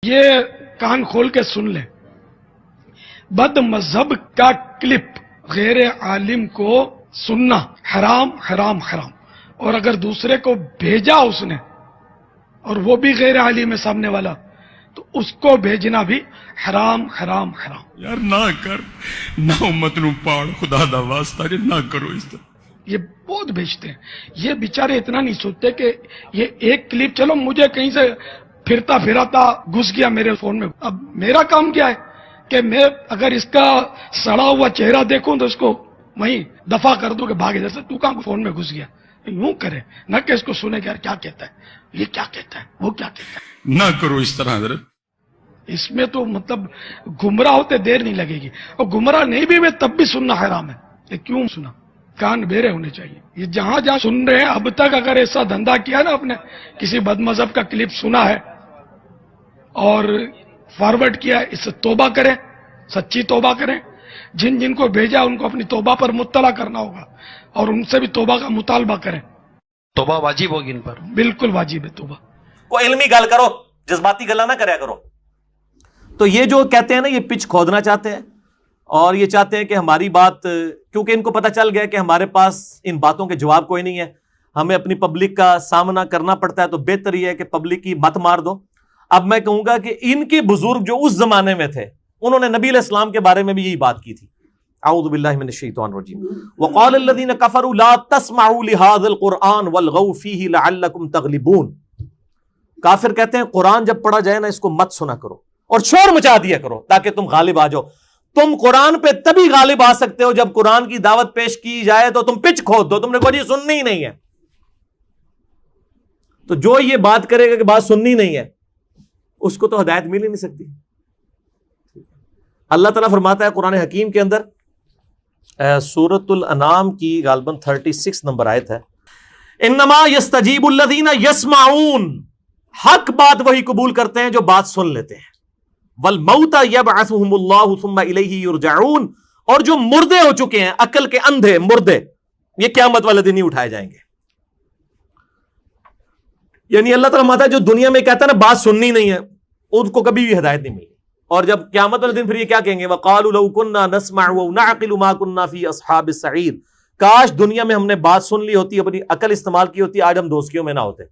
یہ کان کھول کے سن لیں، بد مذہب کا کلپ غیر عالم کو سننا حرام حرام حرام، اور اگر دوسرے کو بھیجا اس نے اور وہ بھی غیر عالم ہے سامنے والا تو اس کو بھیجنا بھی حرام حرام حرام۔ یار نہ کر، نہ امت نو پاڑ، خدا دا واسطہ جے نہ کرو اس طرح۔ یہ بہت بھیجتے ہیں، یہ بیچارے اتنا نہیں سوچتے کہ یہ ایک کلپ چلو مجھے کہیں سے پھرتا پھراتا گھس گیا میرے فون میں، اب میرا کام کیا ہے کہ میں اگر اس کا سڑا ہوا چہرہ دیکھوں تو اس کو وہیں دفع کر دوں کہ بھاگ ادھر سے، تو کہاں فون میں گھس گیا، یوں کرے نہ کہ اس کو سنے کہ یار کیا کہتا ہے، یہ کیا کہتا ہے، وہ کیا کہتا ہے۔ نہ کرو اس طرح حضرت۔ اس میں تو مطلب گمراہ ہوتے دیر نہیں لگے گی، اور گمراہ نہیں بھی میں تب بھی سننا حرام ہے۔ یہ کیوں سنا؟ کان بیرے ہونے چاہیے۔ یہ جہاں جہاں سن رہے ہیں اب تک اگر ایسا دھندا کیا نا، آپ نے کسی بد مذہب کا کلپ سنا ہے اور فارورڈ کیا ہے، اس سے توبہ کریں، سچی توبہ کریں۔ جن جن کو بھیجا ان کو اپنی توبہ پر مطلع کرنا ہوگا اور ان سے بھی توبہ کا مطالبہ کریں۔ توبہ واجب ہوگی ان پر، بالکل واجب ہے توبہ۔ کوئی علمی گل کرو، جذباتی گلا نہ کریا کرو۔ تو یہ جو کہتے ہیں نا، یہ پچ کھودنا چاہتے ہیں اور یہ چاہتے ہیں کہ ہماری بات، کیونکہ ان کو پتہ چل گیا کہ ہمارے پاس ان باتوں کے جواب کوئی نہیں ہے، ہمیں اپنی پبلک کا سامنا کرنا پڑتا ہے، تو بہتر یہ ہے کہ پبلک کی مت مار دو۔ اب میں کہوں گا کہ ان کے بزرگ جو اس زمانے میں تھے انہوں نے نبی علیہ السلام کے بارے میں بھی یہی بات کی تھی۔ اعوذ باللہ من الشیطان الرجیم۔ وقال الذین کفروا لا تسمعوا لهذا القرآن والغوا فیہ لعلکم تغلبون۔ کافر کہتے ہیں قرآن جب پڑھا جائے نا اس کو مت سنا کرو اور شور مچا دیا کرو تاکہ تم غالب آ جاؤ۔ تم قرآن پہ تبھی غالب آ سکتے ہو جب قرآن کی دعوت پیش کی جائے تو تم پچ کھود دو، تم نے کہا جی سننی ہی نہیں ہے۔ تو جو یہ بات کرے گا کہ بات سننی نہیں ہے اس کو تو ہدایت مل ہی نہیں سکتی۔ اللہ تعالیٰ فرماتا ہے قرآن حکیم کے اندر، سورۃ الانعام کی غالباً 36 نمبر آیت ہے، انما یستجیب الذین یسمعون، حق بات وہی قبول کرتے ہیں جو بات سن لیتے ہیں، والموتى یبعثهم اللہ ثم الیہ یرجعون، اور جو مردے ہو چکے ہیں، عقل کے اندھے مردے، یہ قیامت والے دن ہی اٹھائے جائیں گے۔ یعنی اللہ تعالیٰ فرماتا ہے جو دنیا میں کہتا ہے نا بات سننی نہیں ہے ان کو کبھی بھی ہدایت نہیں ملی، اور جب قیامت والے دن پھر یہ کیا کہیں گے، وقالوا لو كنا نسمع ونعقل ما كنا في اصحاب السعیر، کاش دنیا میں ہم نے بات سن لی ہوتی، اپنی عقل استعمال کی ہوتی، آج ہم دوستیوں میں نہ ہوتے۔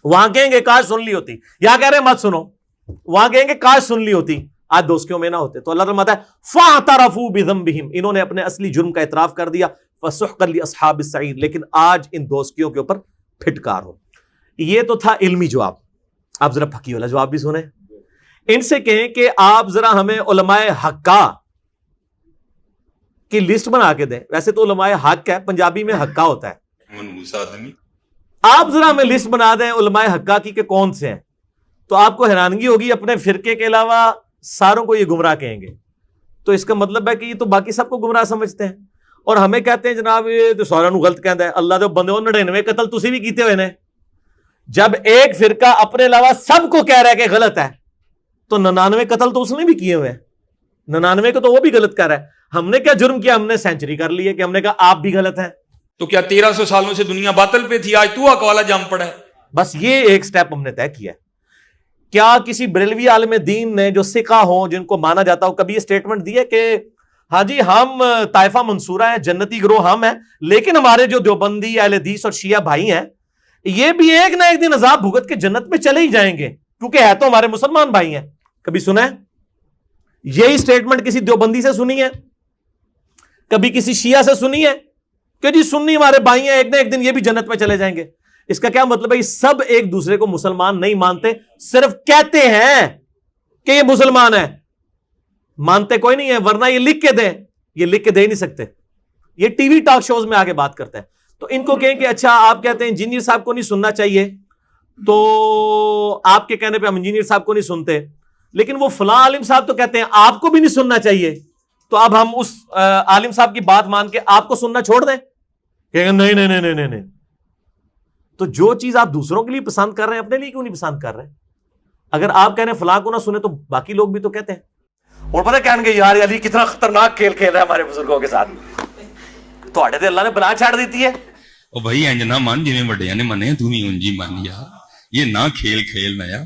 وہاں کہیں گے کاش سن لی ہوتی، یہاں کہہ رہے ہیں مت سنو، وہاں کہیں گے کاش سن لی ہوتی، آج دوستیوں میں نہ ہوتے۔ تو اللہ تعالیٰ فرماتا ہے فاعترفوا بذنبهم، انہوں نے اپنے اصلی جرم کا اعتراف کر دیا، فسحقا لاصحاب السعیر، لیکن آج ان دوستیوں کے اوپر پھٹکار ہو۔ یہ تو تھا علمی جواب۔ آپ ذرا پھکی والا جواب بھی سنیں، ان سے کہیں کہ آپ ذرا ہمیں علماء حقہ کی لسٹ بنا کے دیں، ویسے تو علماء حق ہے، پنجابی میں حقہ ہوتا ہے، آپ ذرا ہمیں لسٹ بنا دیں علماء حقہ کی کہ کون سے ہیں، تو آپ کو حیرانگی ہوگی، اپنے فرقے کے علاوہ ساروں کو یہ گمراہ کہیں گے۔ تو اس کا مطلب ہے کہ یہ تو باقی سب کو گمراہ سمجھتے ہیں، اور ہمیں کہتے ہیں جناب یہ تو ساروں کو غلط کہتا ہے، اللہ دے بندے 99 قتل تسی بھی کیتے ہوئے نے۔ جب ایک فرقہ اپنے علاوہ سب کو کہہ رہا ہے کہ غلط ہے تو 99 قتل تو اس نے بھی کیے ہوئے ہیں، 99 کو تو وہ بھی غلط کر رہا ہے۔ ہم نے کیا جرم کیا؟ ہم نے سینچری کر لی ہے کہ ہم نے کہا آپ بھی غلط ہیں۔ تو کیا 1300 سالوں سے دنیا باطل پہ تھی، آج تو اقوالا جام پڑا ہے؟ بس یہ ایک سٹیپ ہم نے طے کیا ہے۔ کیا کسی بریلوی عالم دین نے جو ثقہ ہوں، جن کو مانا جاتا ہو، کبھی یہ سٹیٹمنٹ دی ہے کہ ہاں جی ہم طائفہ منصورہ ہیں، جنتی گروہ ہم ہیں، لیکن ہمارے جو دیوبندی اہل حدیث اور شیعہ بھائی ہیں یہ بھی ایک نہ ایک دن عذاب بھگت کے جنت میں چلے ہی جائیں گے کیونکہ ہے تو ہمارے مسلمان بھائی ہیں؟ کبھی سنا ہے یہی سٹیٹمنٹ کسی دیوبندی سے سنی ہے؟ کبھی کسی شیعہ سے سنی ہے کہ جی سنی ہمارے بھائی ہیں، ایک نہ ایک دن یہ بھی جنت میں چلے جائیں گے؟ اس کا کیا مطلب ہے؟ یہ سب ایک دوسرے کو مسلمان نہیں مانتے، صرف کہتے ہیں کہ یہ مسلمان ہے، مانتے کوئی نہیں ہے، ورنہ یہ لکھ کے دیں، یہ لکھ کے دے ہی نہیں سکتے۔ یہ ٹی وی ٹاک شوز میں آگے بات کرتا ہے۔ تو ان کو کہیں کہ اچھا آپ کہتے ہیں انجینئر صاحب کو نہیں سننا چاہیے، تو آپ کے کہنے پہ ہم انجینئر صاحب کو نہیں سنتے، لیکن وہ فلاں عالم صاحب تو کہتے ہیں آپ کو بھی نہیں سننا چاہیے، تو اب ہم اس عالم صاحب کی بات مان کے آپ کو سننا چھوڑ دیں؟ کہ نہیں نہیں نہیں نہیں نہیں۔ تو جو چیز آپ دوسروں کے لیے پسند کر رہے ہیں اپنے لیے کیوں نہیں پسند کر رہے؟ اگر آپ کہہ رہے ہیں فلاں کو نہ سنے تو باقی لوگ بھی تو کہتے ہیں۔ اور پتہ کہیں گے یار علی کتنا خطرناک کھیل کھیل رہا ہے ہمارے بزرگوں کے ساتھ، تو اللہ نے بلا چھاڑ دیتی ہے۔ او بھائی انج نہ مان جویں وڈیاں نے منے تو بھی انج ہی مان یار، یہ نہ کھیل کھیلنا یار۔